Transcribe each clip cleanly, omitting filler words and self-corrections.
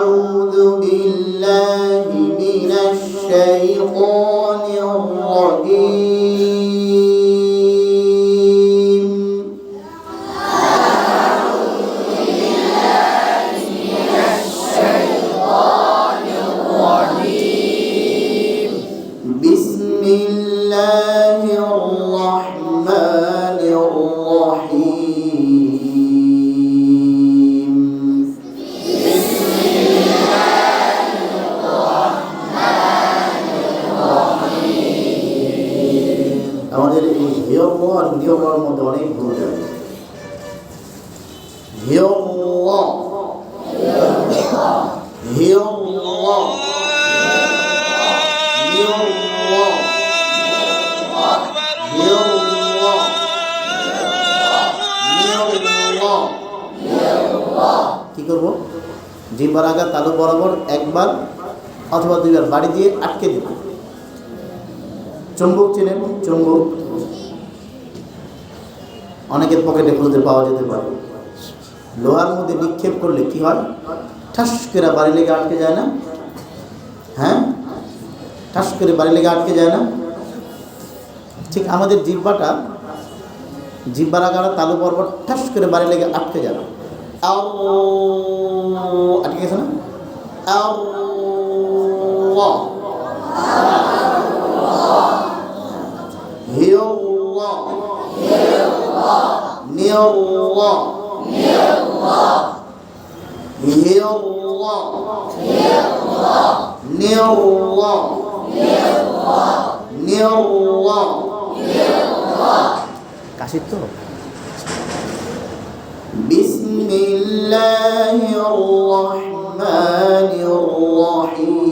أعوذ بالله من الشيطان الرجيم بسم الله الرحمن الرحيم আমাদের এই হিয়াল্লাহ আর হিয়াল্লাহর মধ্যে অনেক ভুল যায়। হিয়াল্লাহ হিয়াল্লাহ হিয়াল্লাহ হিয়াল্লাহ হিয়াল্লাহ। কি করব? জিহ্বার আগা তালু বরাবর একবার অথবা দুইবার বাড়ি দিয়ে আটকে দিব। চুম্বক চেনেন? চুম্বক অনেকের পকেটে খুঁজতে পাওয়া যেতে পারে। লোহার মধ্যে নিক্ষেপ করলে কি হয়? ঠাস করে বাড়ি লেগে আটকে যায় না? হ্যাঁ, ঠাস করে বাড়ি লেগে আটকে যায় না? ঠিক আমাদের জিহ্বার আগাটা তালু বরাবর ঠাস করে বাড়ি লেগে আটকে যায়। আটকে গেছে না? কাশির তো বিসমিল্লাহির রহমানির রহিম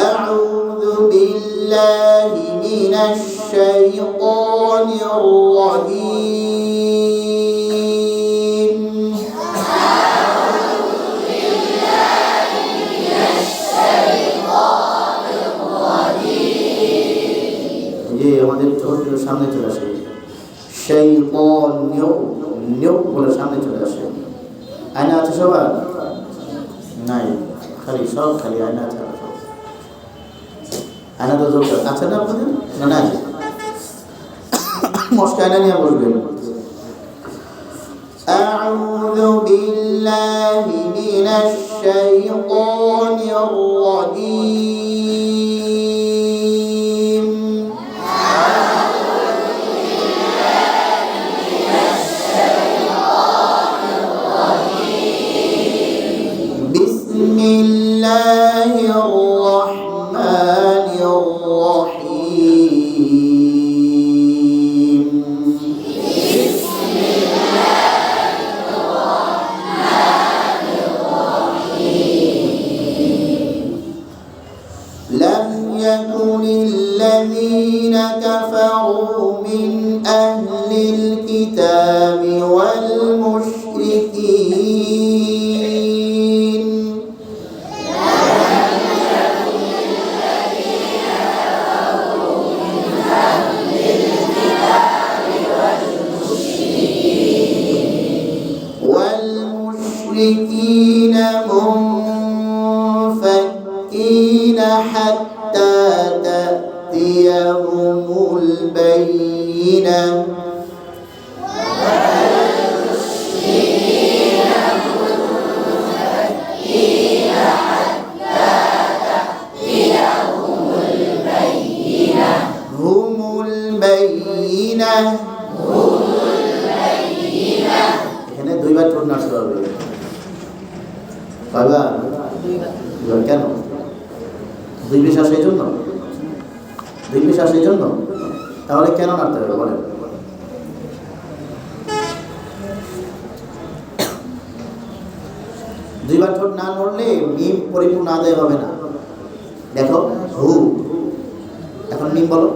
আউযু বিল্লাহি মিনাশ শাইতানির রাজীম আমাদের ছোট সামনে চলে আসে। শাইতান নিয়োগ বলে সামনে চলে আসে। আয়না আছে সবার? নাই, খালি সব খালি আয়না আছে। আয়না তো জোর আছে না আপনাদের? না নাই, মস্কা আয়না নিয়ে বসবেন। আউযু বিল্লাহি মিনাশ শাইতানির রাজীম বিসমিল্লাহির রহমানির রহিম لم يكن الذين كفروا من أهل الكتاب والمشركين منفكين حتى تأتيهم البينة هم البينة এখানে দুইবার ঠোঁট নাড়তে হবে। বাবা কেন? দুই বিশ্বাস এই জন্য, দুই বিশ্বাস এই জন্য, তাহলে কেন নাড়তে হবে বলেন? দুইবার ঠোঁট না নড়লে মিম পরিপূর্ণ আদায় হবে না। দেখো হু, এখন মিম বলো,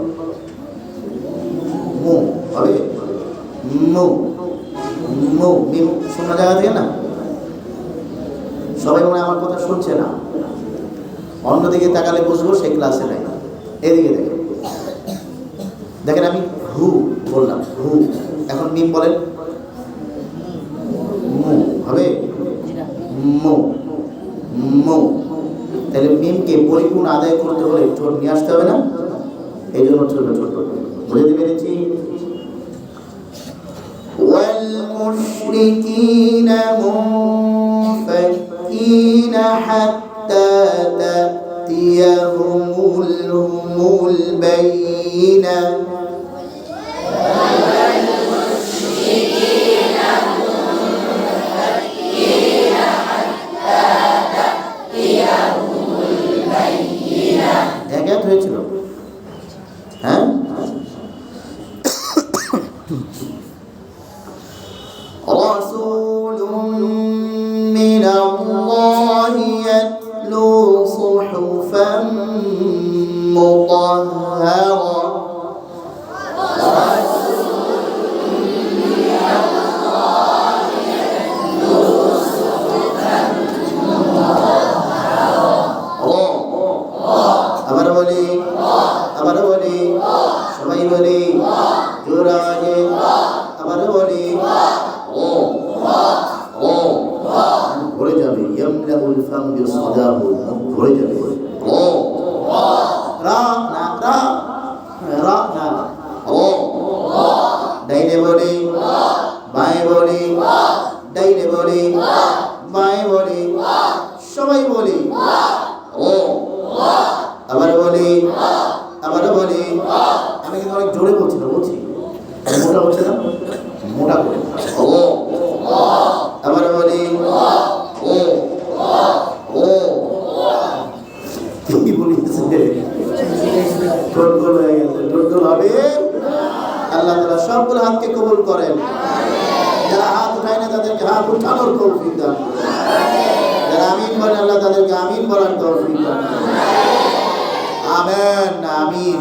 মু হবে, মু মু মিম শূন্য জায়গা থেকে না। সবাই মনে আমার কথা শুনছে না, অন্যদিকে তাকালে বুঝবো সেই ক্লাসে নাই। এদিকে দেখেন, দেখেন আমি হু বললাম, হু, এখন মিম বলেন, মু হবে, মু, মু। তাহলে মিমকে পরিপূর্ণ আদায় করতে হলে ঠোঁট নিয়ে আসতে হবে না? এই জন্য ছোট ছোট বুঝতে পেরেছি। والمشركين منفكين حتى تأتيهم البينة একাত হয়েছিল, হ্যাঁ। رسول من الله يتلو صحفا مطهرة আবার বলি সবাই বলি জোরে আওয়াজে, আবার বলি ও ও ভরে যাবে, ইয়ামলাউল ফাম বিসদাহু, ভরে যাবে, ও রা না, রা রা না, ও ডাইনে বলি বাঁয়ে বলি, ডাইনে বলি বাঁয়ে বলি, সবাই বলি ও, আবার বলি, আবার বলি। আমি কিন্তু অনেক জোরে বলছি না, বলছি মোটা হচ্ছে না, মোটা করে ও, আবার বলি ও ও, কি বলিছে ঠোঁটগোল হয়ে গেছে, ঠোঁটগোল হবে। আল্লাহ তাআলা সবগুলো হাতকে কবুল করেন। যারা হাত উঠায় না তাদেরকে হাত উঠানোর তৌফিক দান করেন। যারা আমিন বলেন আল্লাহ তাদেরকে আমিন বলার তৌফিক দান করেন। আমিন আমিন।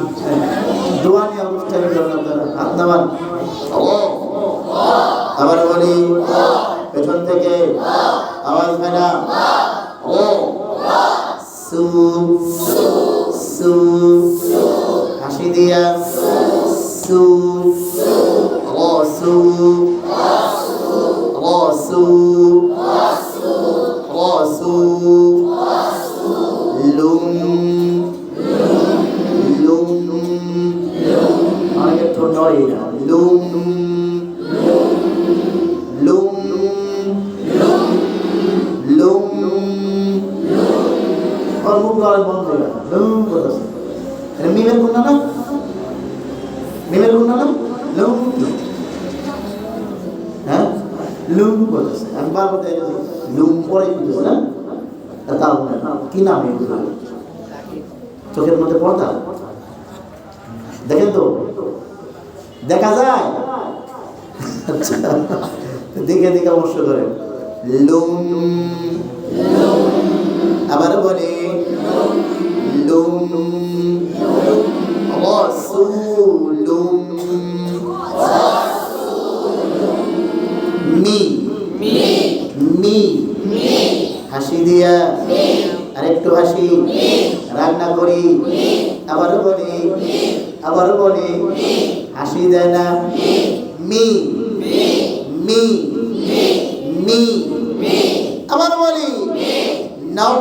দোয়া নিয়ে অনুষ্ঠানের জন্য আপনারা হাত নামান। আবার বলি পেছন থেকে আওয়াজ হয় না, ও সু সু, হাসি দিয়া সু, ও সু ও সু ও সু, লুম লুম, অনেকের ঠোঁট নড়ে না, লুম লুম লুম, আর মুখ লড়াই বন্ধ হয়ে গেল, লুম বলতেছে। মিমের গুণা না, মিমের গুণা না, লুম, হ্যাঁ লুম বলতেছে। আমি বারবার লুম পরে বুঝেছে না, তাও না কি নাম এগুলো, চোখের মধ্যে পর্দা দেখেন তো, দেখা যায়, আচ্ছা দেখে দেখে অবশ্য করেন লুম। আবার বলে লুম রাসূলুম, মি মি, হাসি দিয়া আরেকটু হাসি, রান্না করি, আবার বলি, আবার বলি, হাসি দেয় না, মি মি মি, আবার বলি নাও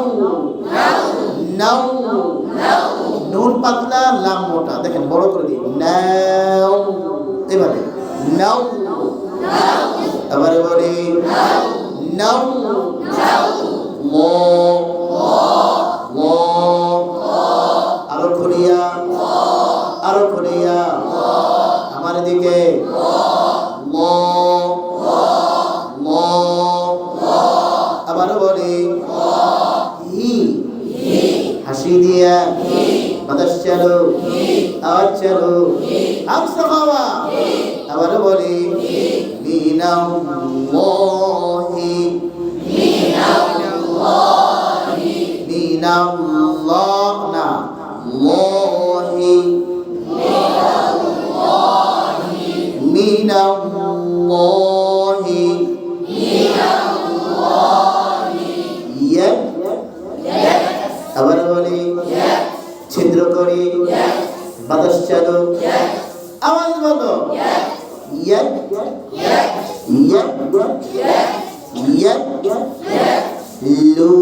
নাও, নুন পাতলা লাম মোটা, দেখেন বড় করে দিই, নাও, এভাবে নাও। আবার বলি নাও, ল ল, আরো খুলিয়া, আরো খুলিয়া আমার দিকে, ল ল, আবার বলি হি, হাসি দিয়া বাতাস চালো, আওয়াজ চালো, হামসা খাওয়া। আবার বলি মিনাল্লাহি, মিনাল্লাহ না, লাহি, মিনাল্লাহি, ইয়া, আবার বলি ছিদ্র করি বাতাস চালু আওয়াজ বলো ইয়াত ইয়াত ইয়াত লু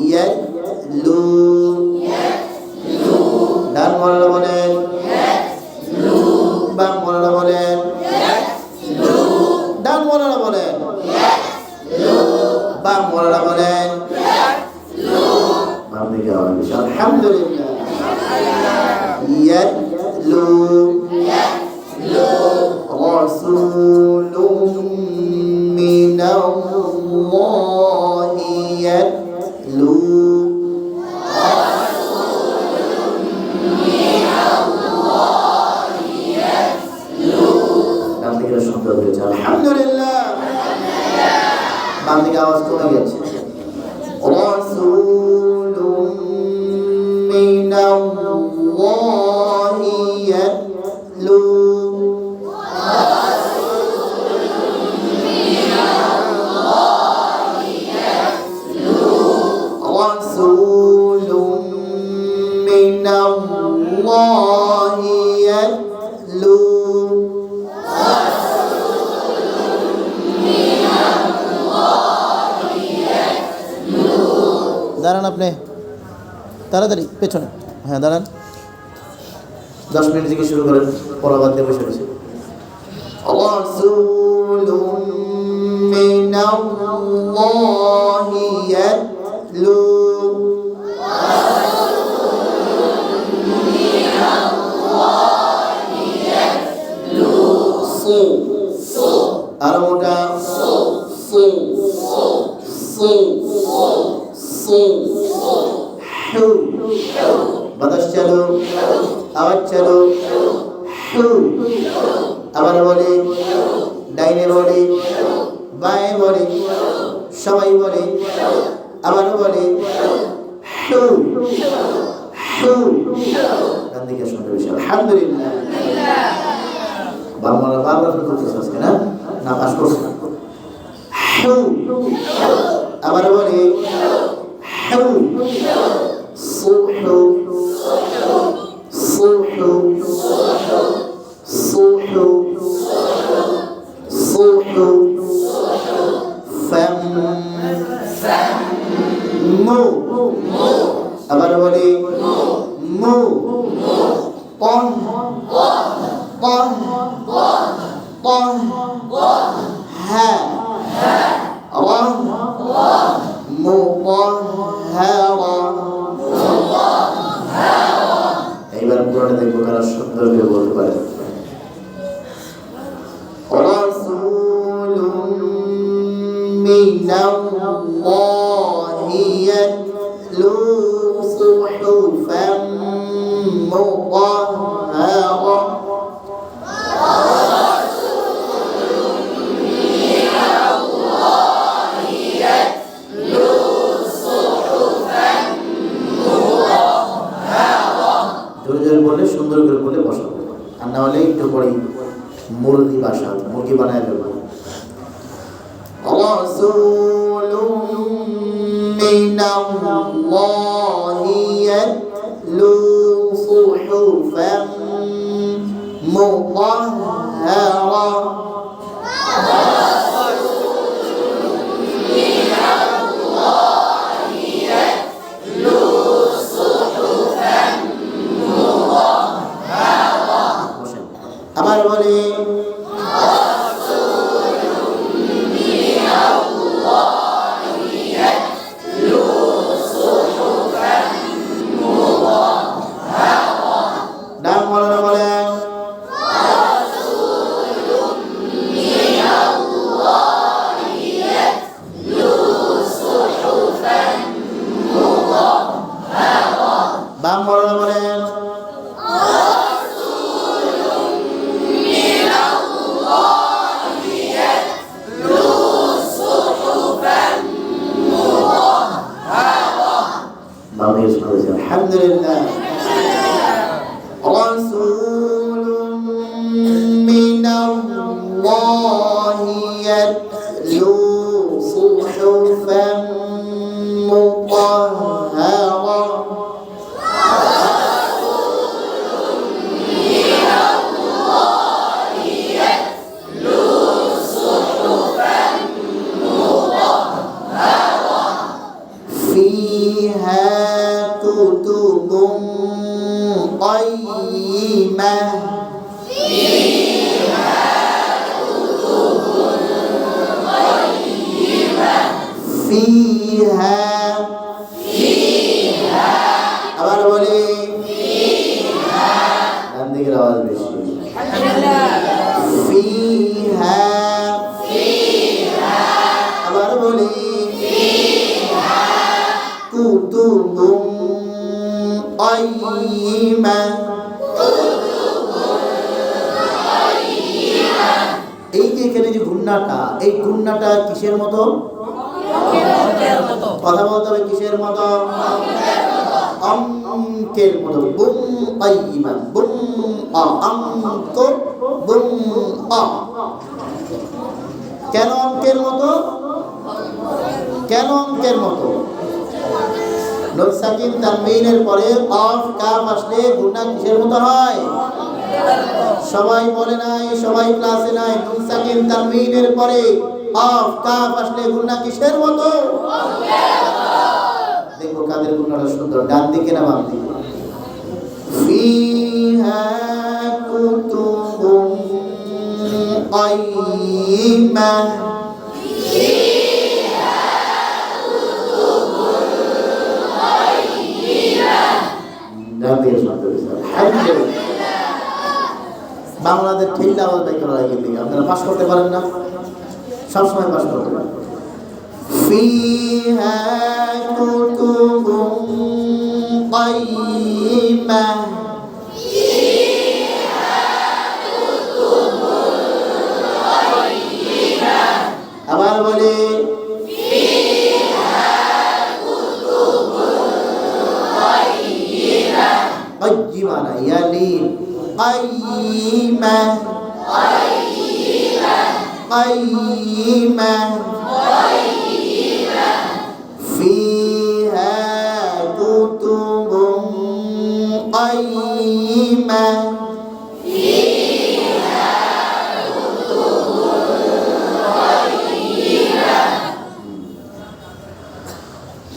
ইয়াত লু ডান মরলা বলেন বাম মরলা বলেন ডান মরলা বলেন বাম মরলা বলেন বাম দিকে আওয়াজ আলহামদুলিল্লাহ ইয়াতলু রাসূলুম মিনাল্লাহি ইয়াতলু আলহামদুলিল্লাহ বাম দিকে আওয়াজ কমে গেছে রাসূলুম মিনাল্লাহি ইয়াতলু রাসূলুম মিনাল্লাহি ইয়াতলু দাঁড়ান আপনি তাড়াতাড়ি পেছনে হ্যাঁ দাঁড়ান 10 মিনিট থেকে শুরু করেন পড়াবাদ দিয়ে বসে বসে রাসূলুম মিনাল্লাহি ইয়াতলু আর মোটা বাতাস চালু আওয়াজ চালু আবার বলি ডাইনে বলি বাঁয়ে বলি সবাই বলি আবার বলি আলহামদুলিল্লাহ বাংলা বারবার করতেছে আজকে না না পাস করছে আবার বলি صبح صبح صبح صبح فم مو আবার বলি মু পন পন পন হ্যাঁ রং এইবার পুরোটা দেখবো কারা সুন্দর করে বলতে পারে রাসূলুম মিনাল্লাহি ইয়াতলু সুহুফাম মুতাহহারা বলে সুন্দর করে বলে বসাবো আর না হলে একটু পরে মুরগি বাসা মুরগি বানায় দেবো রাসূলুম মিনাল্লাহি ইয়াতলু সুহুফাম মুতাহহারা আবার বলি ডান বলেন বলেন বাম বলেন বলেন আলহামদুলিল্লাহ রাসূলুম মিনাল্লাহি ইয়াতলু সুহুফাম মুতাহহারা فيها كتب قيمة فيها আবার বলি ডান দিকের আওয়াজ বেশি ফিহা আবার বলি কুতুবুম কাইয়িমা এই যে এখানে যে গুন্নাটা এই গুন্নাটা কিসের মতো কথা বলতে হবে কিসের মতো অঙ্কের মতো বুম কাইয়িমা বুম অঙ্ক বুম কেন অঙ্কের মতো কেন অঙ্কের মতো নুন সাকিন তানবিনের পরে কফ কাফ আসলে গুণা কিসের মতো হয় সবাই বলে নাই সবাই ক্লাসে নাই নুন সাকিন তানবিনের পরে কফ কাফ আসলে গুণা কিসের মতো দেখো কাদের গুণাটা সুন্দর ডান দিকে না বাম দিকে ফিহা কুতুবুম কাইয়িমা বাংলাদেশ ঠেল্লা আওয়াজ বাই করা লাগে দিকে আপনারা পাস করতে পারেন না সবসময় পাস করতে পারেন ফিহা কুতুবুম কাইয়িমা আবার বলে قيمة يلين قيمة قيمة فيها كتب قيمة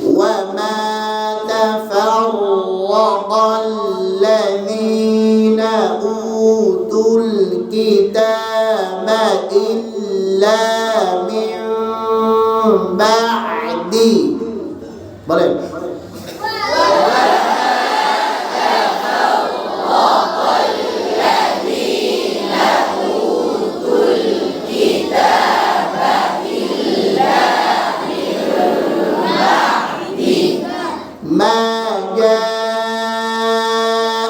وما تفرق الذين أوتوا الكتاب إلا من بعد বলেন ما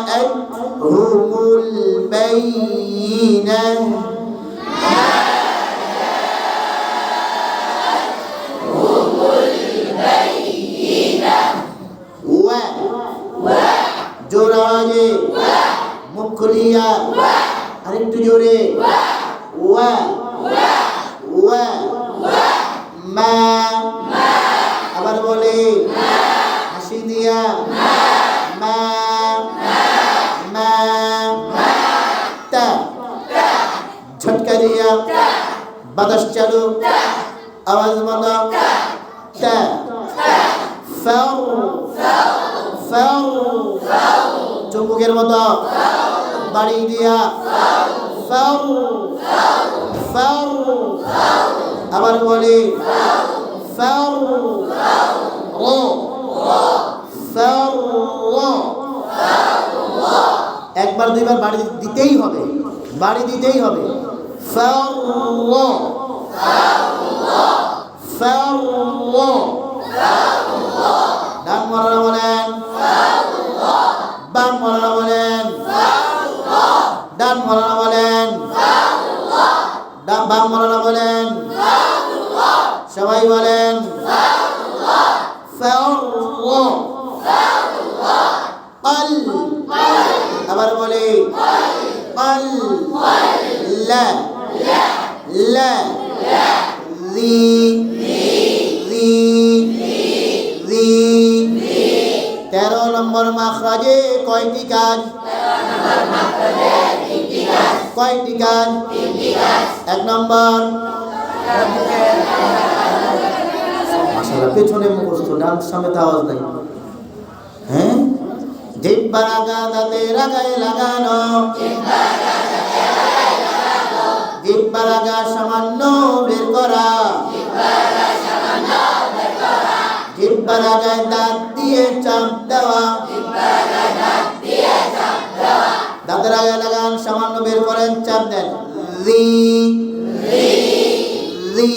جاءتهم البينة জোরে মুখ খুলিয়া আরেকটু জোরে ওয়া ওয়া মা আবার বলে হাসি দিয়া মা মা তা ঝটকা দিয়া বাতাস চালু আওয়াজ বন্ধ তা ফাউ ফাউ চুম্বকের মতো বাড়ি দিয়া ফাউ ফাউ আবার বলে ফাউ ও ফাউ একবার দুইবার বাড়ি দিতেই হবে বাড়ি দিতেই হবে ফাউ ফাউ ডান মারানা বলেন বাম মারানা বলেন ডান মারানা বলেন বাম মারানা বলেন সবাই বলেন قل আবার বলে قل لا لا ذي ذي ذي 13 নম্বর মাখরাজে কয়টি কাজ কয়টি কাজ 1 নম্বর মাশাআল্লাহ, পেছনে মুখস্থ, ডান সামনে তো আওয়াজ নাই। হ্যাঁ, জিহ্বার আগা দাঁতের আগায় লাগানো, জিহ্বার আগা সামান্য বের করা, জিহ্বার আগায় দাঁত দিয়ে চাপ দেওয়া, দাঁতের আগায় লাগান, সামান্য বের করেন, চাপ দেন। রি রি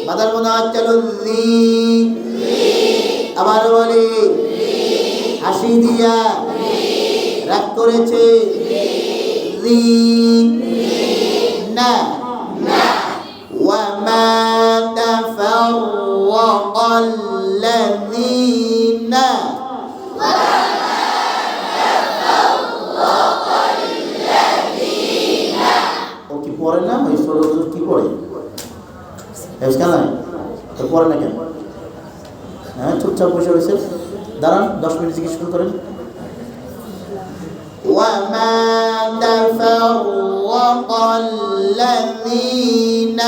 বাদার মনে হচ্ছে রি। আবার বলি, হাসি দিয়া, রাগ করেছে, রি না। وما تفرق الذين ও কি পড়ে না? ওই ষোলো কি পড়ে কেন পড়ে না কেন? হ্যাঁ, চুপচাপ বসে রয়েছে, দাঁড়ান, 10 মিনিট জিজ্ঞেস করেন। وما تفرق الذين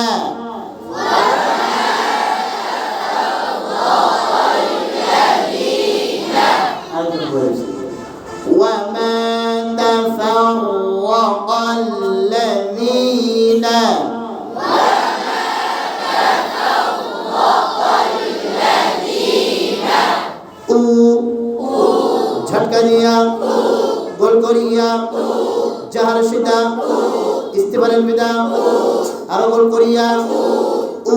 وما تفرق الذين झटका दिया, गोल करिया, जहर शिदा, इस्तेमाल विदा, आरो गोल करिया, उ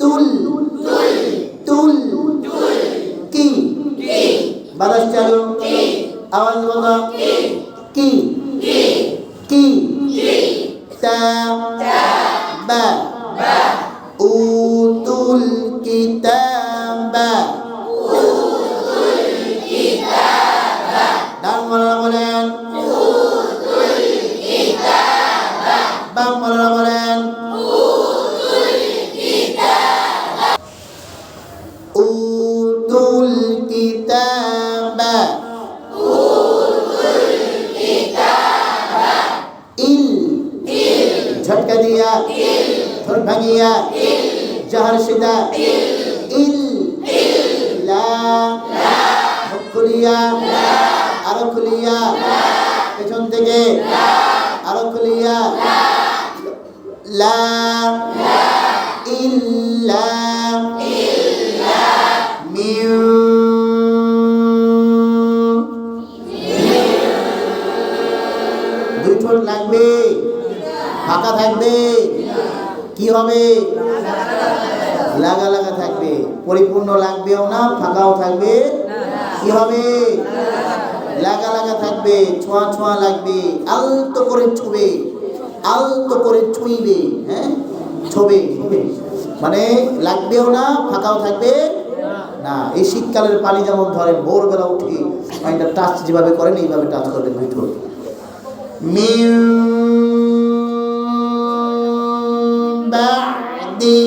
तुल तुल की बादश चालू, आवाज बोलो, की ता बा उ तुल किताबा। ডান মাওলানা বলেন, বাম মাওলানা বলেন, উতুল কিতাবা। ইল ঝটকা দিয়া, ঠোঁট ভাঙিয়া, জহর শিদা, ইল লা মুখ খুলিয়া, আরো খুলিয়া, পেছন থেকে আরো খুলিয়া, লা ইল্লা মিউ। দুই ঠোঁট লাগবে, ফাঁকা থাকবে, কি হবে? লাগা লাগা থাকবে, পরিপূর্ণ লাগবেও না, ফাঁকাও থাকবে, কি হবে? লাগা লাগা থাকবে, ছোঁয়া ছোঁয়া লাগবে, আলতো করে ছুবে, আলতো করে ছুঁইবে, হ্যাঁ, ছবে, মানে লাগবেও না, ফাঁকাও থাকবে না। এই শীতকালের পানি যেমন ধরেন, ভোরবেলা উঠে পানিটা টাচ যেভাবে করেন, এইভাবে টাচ করবেন দুই ঠোঁট। মিন বাদি,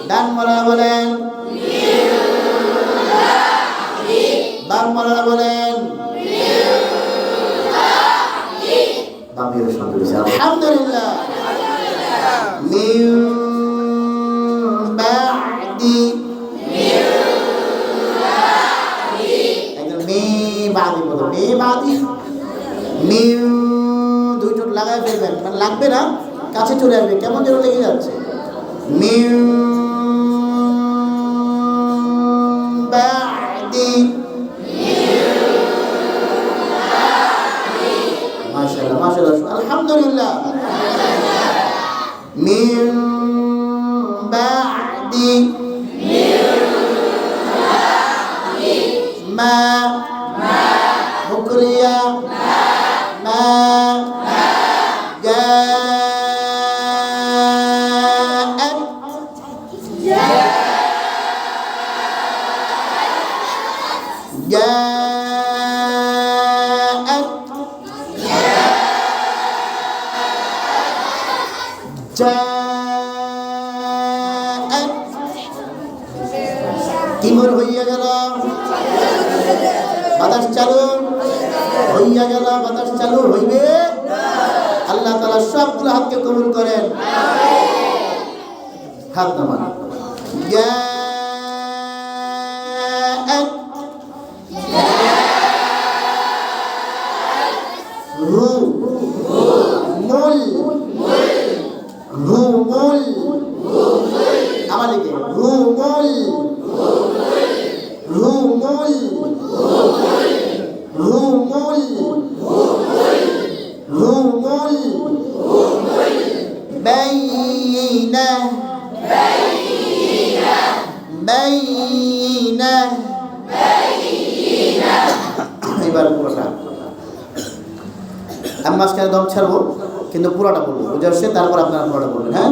ডান মাওলানা বলেন, বাম মাওলানা বলেন, বামের শব্দ হয়েছে আলহামদুলিল্লাহ। মিন বাদি, একদম মে বাদি বলো, মে বাদি, মিউ, দুই ঠোঁট লাগায় ফেলবেন, মানে লাগবে না, কাছে চলে আসবে, কেমন যেন লেগে যাচ্ছে। মিউ বাদি, মাশাআল্লাহ মাশাআল্লাহ আলহামদুলিল্লাহ। মিন বাদি মা মুকুলিয়া, মা জাআত, জাআত, জাআত, কি বল হইয়া গেল? বাতাস চালু হইয়া গেল, বাতাস চালু হইবে, আল্লাহ তাআলা সবগুলো হাতকে কবুল করেন। হাত নামান। আমাদেরকে রুমুল রুমুল রুমুল রুমুল বাইনা বাইনা এবার পুরোটা আমি মাঝখানে দম ছাড়বো কিন্তু পুরোটা বলবো বুঝে আসছে, তারপর আপনারা পুরোটা বলবেন। হ্যাঁ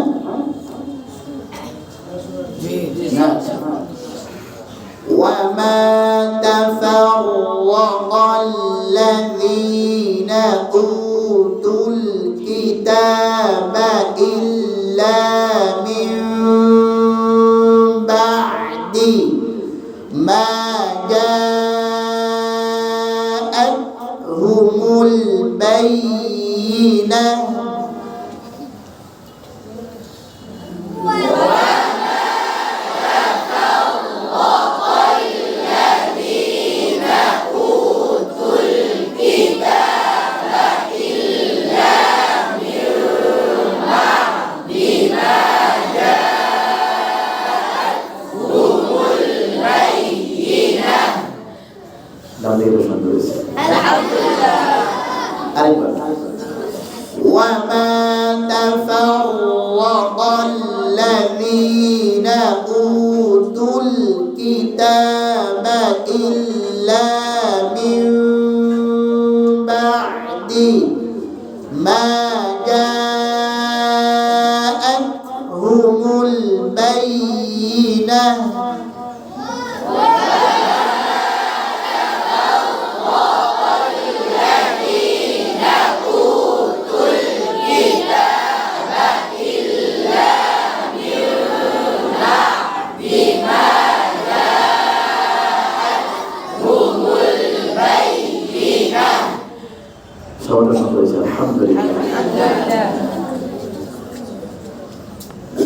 وما تفرق الذين أوتوا الكتاب إلا من بعد ما جاءتهم البينة وما تفرق الذين أوتوا الكتاب إلا من بعد ما جاءتهم البينة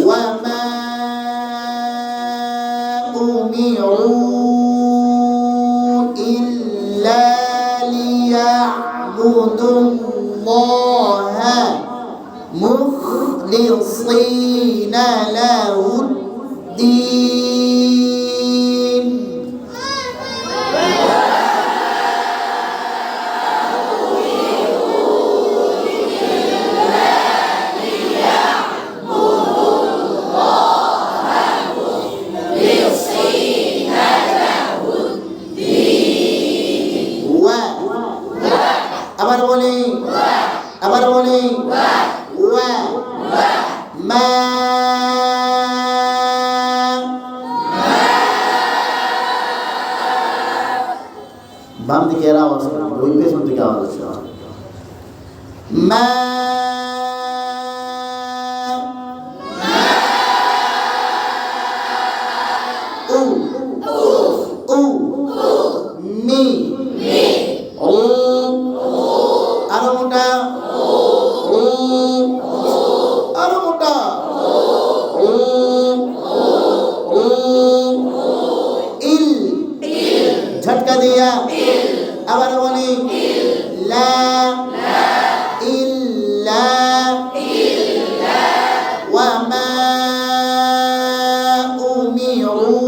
وما أمروا إلا ليعبدوا الله مخلصين له الدين আবার বলি ওয়া মা বাম দিকে এর আওয়াজ ওই পেছন দিকে আওয়াজ আসছে মা উ উ মি ও আরো মোটা আরো মোটা ইল ঝটকা দিয়া আবার বলি লা ইল্লা ওয়া মা উমিরু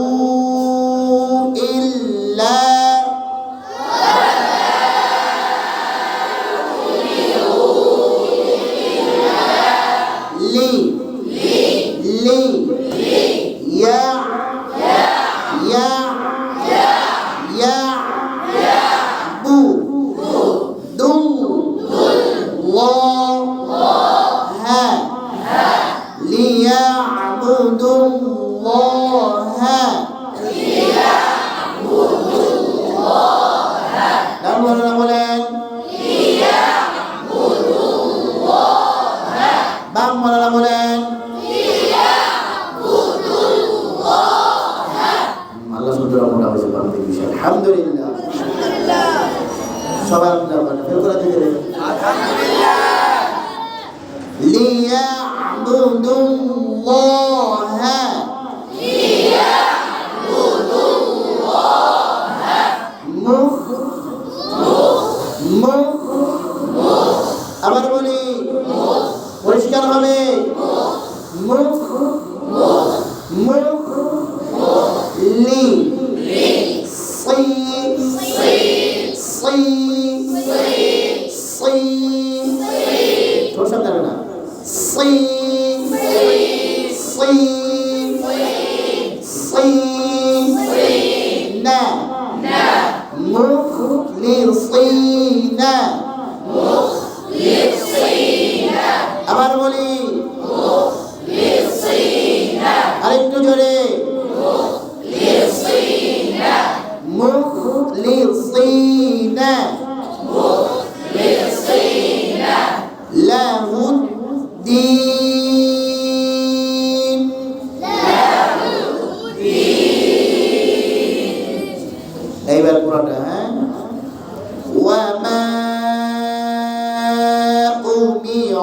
ইল্লা আলহামদুলিল্লাহ সবাই ফেল করে দিকে লিয়া'বুদুল্লাহা আবার বলি পরিষ্কার হবে মুখ মুখ লি সি সি সি ছোট শব্দ না সি সি সি না মুখলিসিনা আবার বলি আরেকটু জোরে মুখলিসিনা লাহুদ্দিন এইবার পুরোটা হ্যাঁ ওয়ামা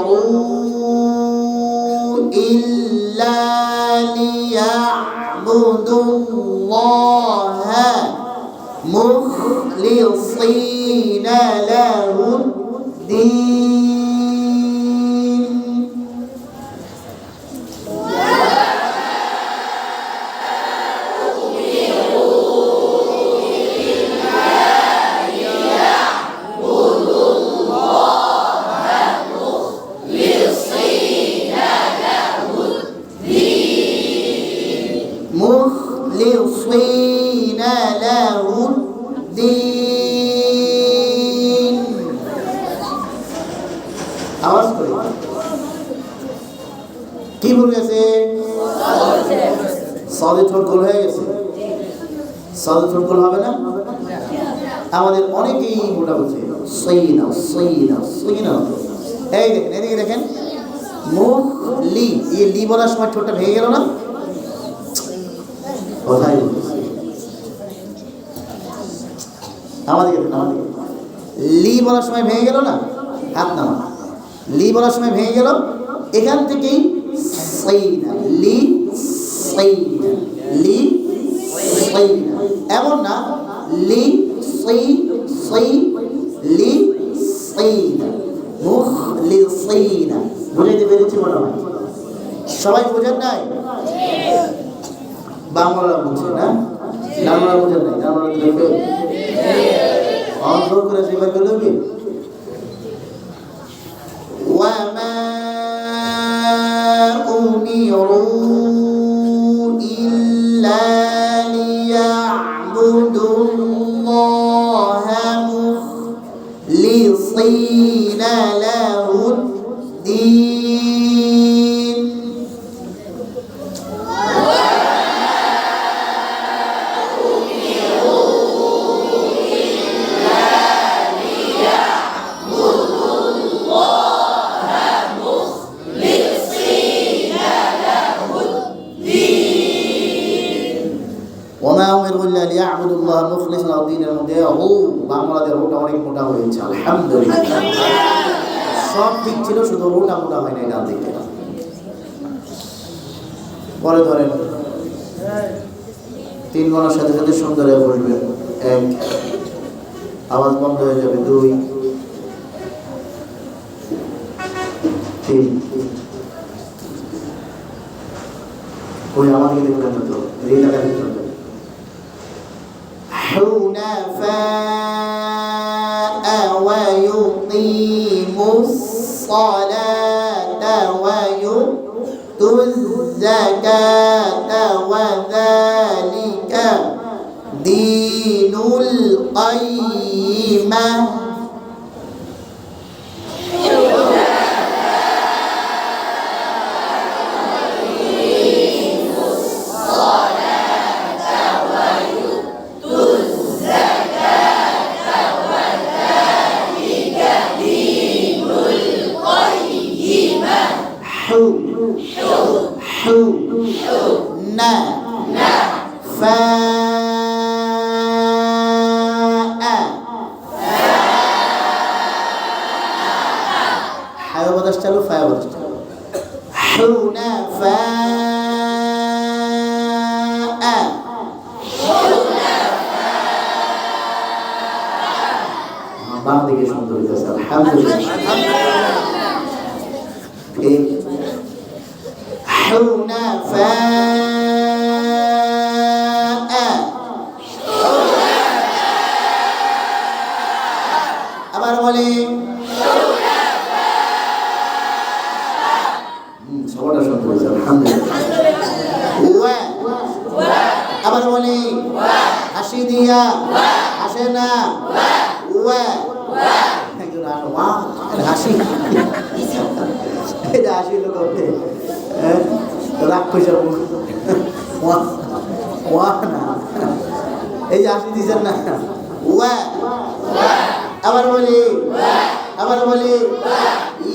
أمروا إلا ليعبدوا الله مخلصين له الدين مخلصين له الدين আওয়াজ করে কি ভুল গেছে সাউদি ঠোঁট গোল হয়ে গেছে সাউদি ঠোঁট গোল হবে না আমাদের অনেকেই মোটা বলছে সইনা সইনা সইনা এই দেখেন এদিকে দেখেন মুখ লি এই লি বলার সময় ঠোঁটটা ভেঙে গেল না কোথায় আমাদের লি বলার সময় ভেঙে গেল না হাত নামা লি বলার সময় ভেঙে গেল এখান থেকেই সাইনা লি সাইনা লি সাইনা এমন না লি সাই সাই লি সাইনা মুখলিসিনা বুঝাইতে পেরেছি মনে হয় সবাই বোঝেন নাই বাংলা বুঝছে না বাংলা বুঝেন নাই বাংলা দেখে অন্তর করে সেবার করলে কি ওয়ামা উমিরু ইল্লা লিয়া'বুদুল্লাহা মুখলিসিনা লাহুদ্দিন ওমা উমিরু ইল্লা লিয়া'বুদুল্লাহা মুখলিসিনা লাহু দ্বীনের মধ্যে বাংলাদেশের রোটা অনেক মোটা হয়েছে আলহামদুলিল্লাহ সব ঠিক ছিল শুধু রোটা মোটা হয় না ডান দিকে পরে ধরেন তিন গণার সাথে সাথে সুন্দর হয়ে বসবেন এক আওয়াজ বন্ধ হয়ে যাবে দুই তিন ওই আমাদেরকে দেখবেন তো এই জায়গায় দেখতে হবে حنفاء ويقيموا الصلاة ويؤتوا الزكاة وذلك دين القيمة থেকে সুন্দর হইতেছে। আলহামদুলিল্লাহ। ঠিক। হুনাফা আবার বলি সবাটা সুন্দর হয়েছে। আলহামদুলিল্লাহ। আবার বলি হাসি দিয়া হাসে না হাসি এটা হাসি লোক রাগ পয়সা না এই যে হাসি দিচ্ছেন না আবার বলি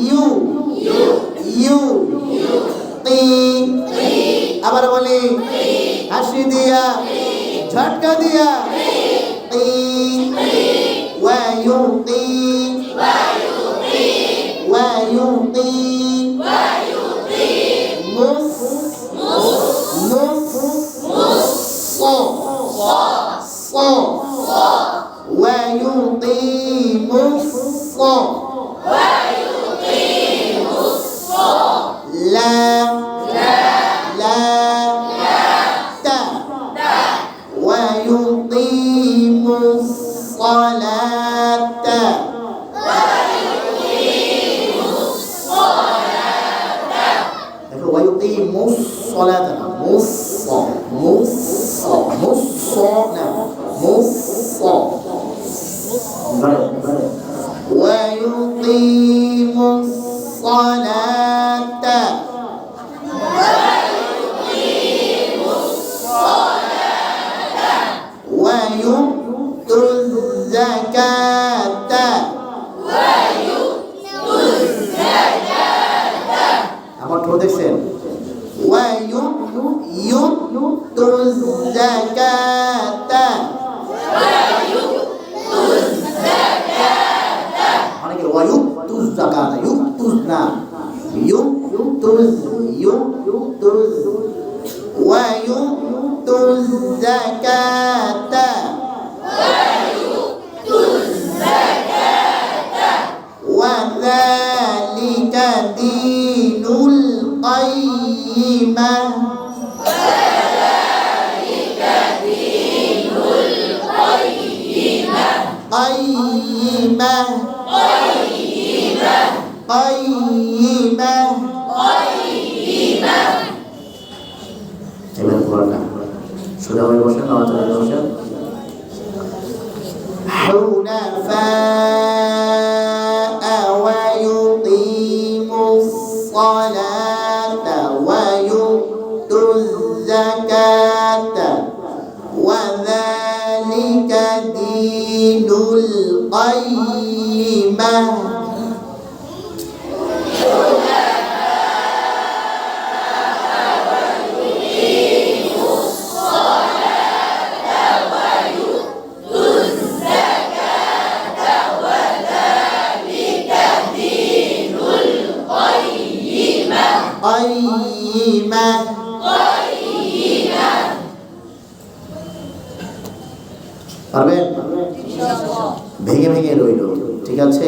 ইউ ইউ আবার বলি হাসি দিয়া ঝটকা দিয়া ويعطي ويقيم الصلاة ويؤتوا الزكاة আমার ঠোঁট দেখছেন ويؤتوا الزكاة অনেকে ويؤتوا الزكاة يؤتوا না يؤتوا ويؤتوا الزكاة وذلك دين القيمة قيمة এবার পড়া সোজা হয়ে বসেন নামাজ পড়ে বসেন حنفاء ويقيموا الصلاة ويؤتوا الزكاة وذلك دين القيمة পারবেন ভেঙে ভেঙে রইল ঠিক আছে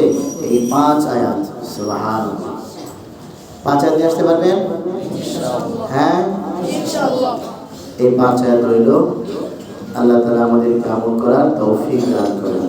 এই 5 আয়াত সুবহানাল্লাহ 5 আয়াত আসতে পারবেন হ্যাঁ ইনশাআল্লাহ এই 5 আয়াত রইল আল্লাহ তাআলা আমাদেরকে আমল করার তৌফিক দান করেন